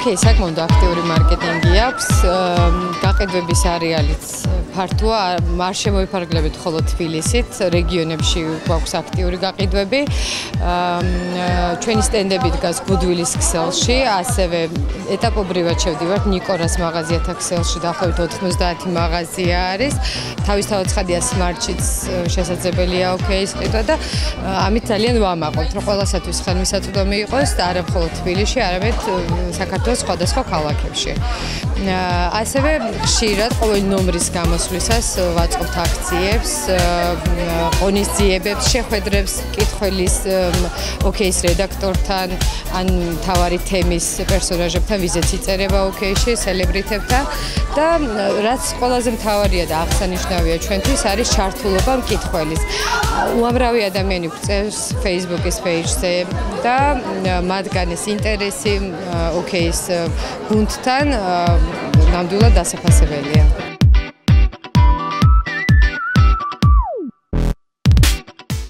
ოკეი, საკმაოდ აქტიური მარკეტინგი აქვს. გაყიდვების არეალიც ფართოა, არ შემოიფარგლებით მხოლოდ თბილისით, რეგიონებში გვაქვს აქტიური გაყიდვები. ჩვენი სტენდები დგას გუდვილის ქსელში, ასევე ეტაპობრივად შევდივართ ნიკორას მაღაზიათა ქსელში, დაახლოებით 90 მაღაზია არის. თავისთავად ცხადია სმარტშიც შესაძლებელია ოკეის ყიდვა და ამით ძალიან ვამაყობთ, რომ ყველასათვის ხელმისაწვდომი იყოს და არა მხოლოდ თბილისში, არამედ საქართველოს სხვადასხვა ქალაქებში. ასევე ხშირად ყოველი ნომრის გამოსვლისას ვაწყობთ აქციებს, ღონისძიებებს, შეხვედრებს მკითხველის ოკეის რედაქტორთან, ან მთავარი თემის პერსონაჟებთან ვიზიტს იწერება ოკეიში, სელებრიტებთან და რაც ყველაზე მთავარია და აღსანიშნავია ჩვენთვის არის ჩართულობა მკითხველის. უამრავი ადამიანი გვწევს Facebook-ის page-ზე და მათგან ეს ინტერესი ოკეის გუნდთან ნამდვილად დასაფასებელია.